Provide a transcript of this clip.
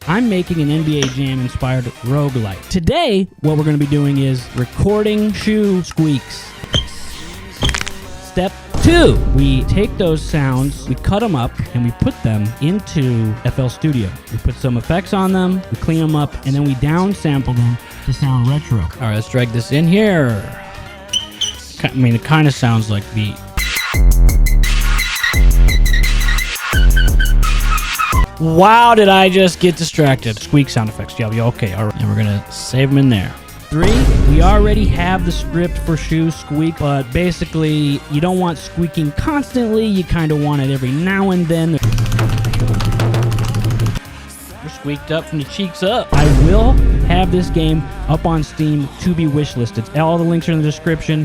I'm making an NBA Jam inspired roguelike. Today, what we're going to be doing is recording shoe squeaks. Step 2, we take those sounds, we cut them up, and we put them into FL Studio. We put some effects on them, we clean them up, and then we downsample them to sound retro. All right, let's drag this in here. I mean, it kind of sounds like beat. Wow, did I just get distracted? Squeak sound effects. Yeah, okay, all right. And we're gonna save them in there. 3, we already have the script for shoe squeak, but basically you don't want squeaking constantly. You kind of want it every now and then. We're squeaked up from the cheeks up. I will have this game up on Steam to be wishlisted. All the links are in the description.